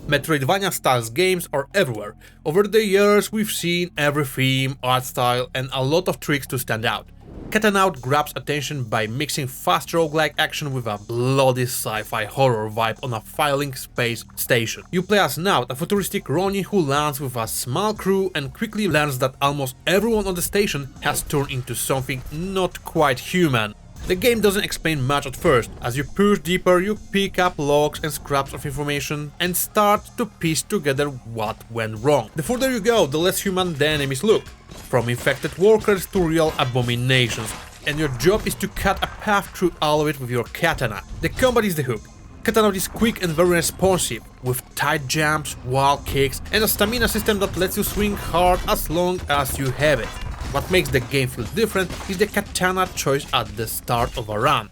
Metroidvania styles games are everywhere. Over the years we've seen every theme, art style and a lot of tricks to stand out. Katanaut grabs attention by mixing fast roguelike action with a bloody sci-fi horror vibe on a filing space station. You play as Naut, a futuristic Ronin who lands with a small crew and quickly learns that almost everyone on the station has turned into something not quite human. The game doesn't explain much at first. As you push deeper, you pick up logs and scraps of information and start to piece together what went wrong. The further you go, the less human the enemies look, from infected workers to real abominations, and your job is to cut a path through all of it with your katana. The combat is the hook. Katanaut is quick and very responsive, with tight jumps, wall kicks, and a stamina system that lets you swing hard as long as you have it. What makes the game feel different is the katana choice at the start of a run.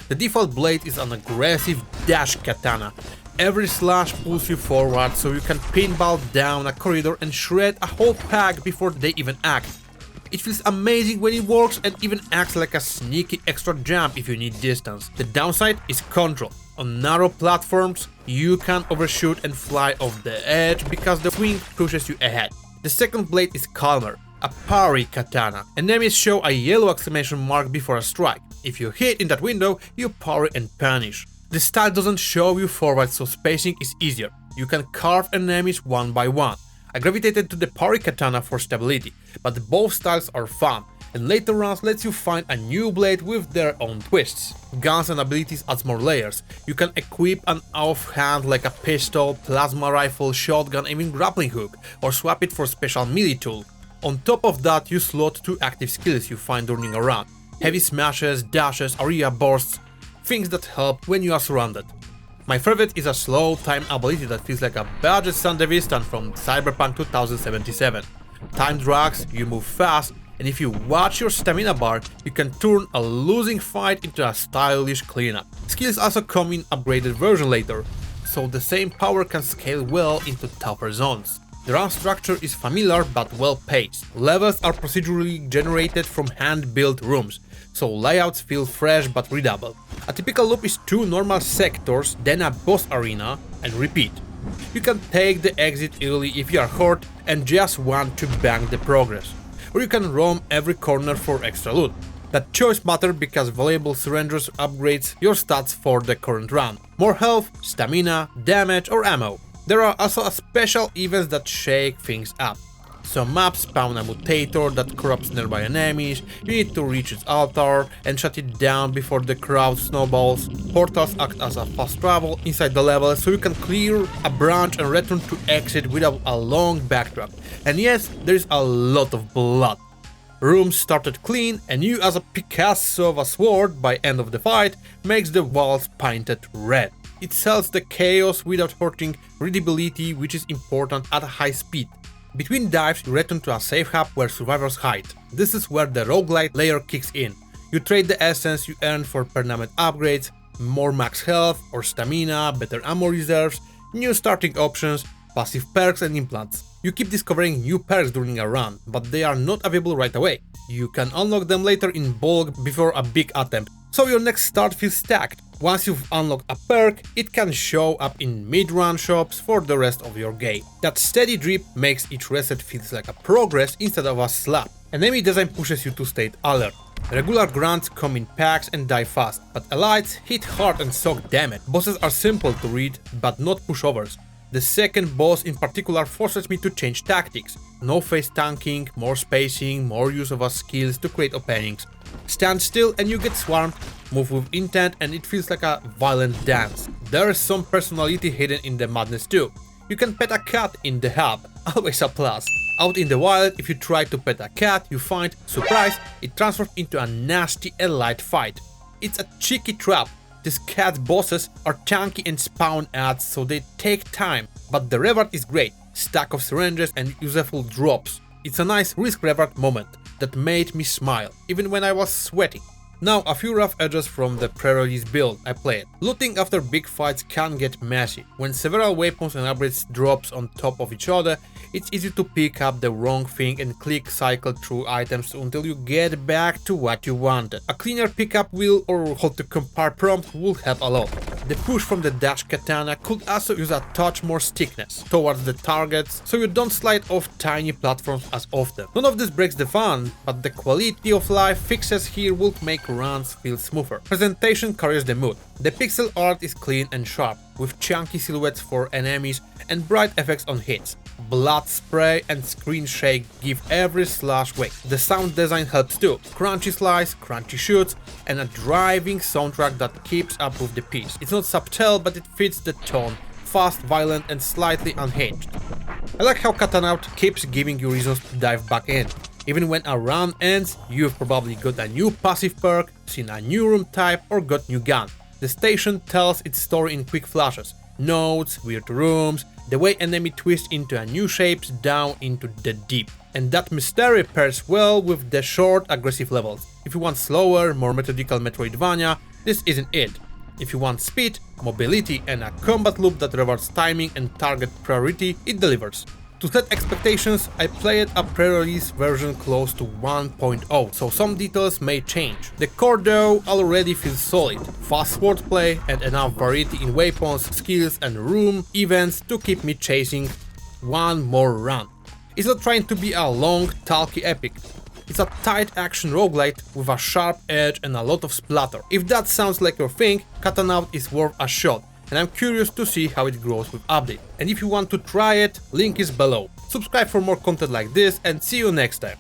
The default blade is an aggressive dash katana. Every slash pulls you forward so you can pinball down a corridor and shred a whole pack before they even act. It feels amazing when it works and even acts like a sneaky extra jump if you need distance. The downside is control. On narrow platforms, you can overshoot and fly off the edge because the swing pushes you ahead. The second blade is calmer, a parry katana. Enemies show a yellow exclamation mark before a strike. If you hit in that window, you parry and punish. The style doesn't show you forward, so spacing is easier. You can carve enemies one by one. I gravitated to the parry katana for stability, but both styles are fun, and later runs lets you find a new blade with their own twists. Guns and abilities adds more layers. You can equip an offhand like a pistol, plasma rifle, shotgun, even grappling hook, or swap it for special melee tool. On top of that, you slot 2 active skills you find during a run: heavy smashes, dashes, area bursts, things that help when you are surrounded. My favorite is a slow time ability that feels like a budget Sandevistan from Cyberpunk 2077. Time drags, you move fast, and if you watch your stamina bar, you can turn a losing fight into a stylish cleanup. Skills also come in upgraded version later, so the same power can scale well into tougher zones. The run structure is familiar but well paced. Levels are procedurally generated from hand-built rooms, so layouts feel fresh but readable. A typical loop is 2 normal sectors, then a boss arena, and repeat. You can take the exit early if you are hurt and just want to bank the progress, or you can roam every corner for extra loot. That choice matters because valuable surrenders upgrades your stats for the current run. More health, stamina, damage or ammo. There are also special events that shake things up. Some maps spawn a mutator that corrupts nearby enemies, you need to reach its altar and shut it down before the crowd snowballs. Portals act as a fast travel inside the level, so you can clear a branch and return to exit without a long backtrack. And yes, there is a lot of blood. Rooms started clean, and you as a Picasso of a sword by end of the fight makes the walls painted red. It sells the chaos without hurting readability, which is important at a high speed. Between dives, you return to a safe hub where survivors hide. This is where the roguelite layer kicks in. You trade the essence you earn for permanent upgrades, more max health or stamina, better ammo reserves, new starting options, passive perks and implants. You keep discovering new perks during a run, but they are not available right away. You can unlock them later in bulk before a big attempt, so your next start feels stacked. Once you've unlocked a perk, it can show up in mid-run shops for the rest of your game. That steady drip makes each reset feels like a progress instead of a slap. Enemy design pushes you to stay alert. Regular grunts come in packs and die fast, but elites hit hard and soak damage. Bosses are simple to read, but not pushovers. The second boss in particular forces me to change tactics. No face tanking, more spacing, more use of our skills to create openings. Stand still and you get swarmed, move with intent and it feels like a violent dance. There is some personality hidden in the madness too. You can pet a cat in the hub, always a plus. Out in the wild, if you try to pet a cat, you find, surprise, it transforms into a nasty elite fight. It's a cheeky trap. These cat bosses are chunky and spawn ads, so they take time, but the reward is great. Stack of syringes and useful drops. It's a nice risk-reward moment that made me smile, even when I was sweating. Now a few rough edges from the pre-release build I played. Looting after big fights can get messy. When several weapons and upgrades drops on top of each other, it's easy to pick up the wrong thing and click cycle through items until you get back to what you wanted. A cleaner pickup wheel or how to compare prompt will help a lot. The push from the dash katana could also use a touch more stickness towards the targets, so you don't slide off tiny platforms as often. None of this breaks the fun, but the quality of life fixes here would make runs feel smoother. Presentation carries the mood. The pixel art is clean and sharp, with chunky silhouettes for enemies and bright effects on hits. Blood spray and screen shake give every slash weight. The sound design helps too. Crunchy slice, crunchy shoots, and a driving soundtrack that keeps up with the piece. It's not subtle, but it fits the tone. Fast, violent, and slightly unhinged. I like how Katanaut keeps giving you reasons to dive back in. Even when a run ends, you've probably got a new passive perk, seen a new room type, or got new gun. The station tells its story in quick flashes. Notes, weird rooms, the way enemy twists into a new shapes down into the deep. And that mystery pairs well with the short, aggressive levels. If you want slower, more methodical metroidvania, this isn't it. If you want speed, mobility, and a combat loop that rewards timing and target priority, it delivers. To set expectations, I played a pre-release version close to 1.0, so some details may change. The core though already feels solid, fast swordplay and enough variety in weapons, skills and room events to keep me chasing one more run. It's not trying to be a long, talky epic. It's a tight action roguelite with a sharp edge and a lot of splatter. If that sounds like your thing, Katanaut is worth a shot, and I'm curious to see how it grows with update. And if you want to try it, link is below. Subscribe for more content like this and see you next time.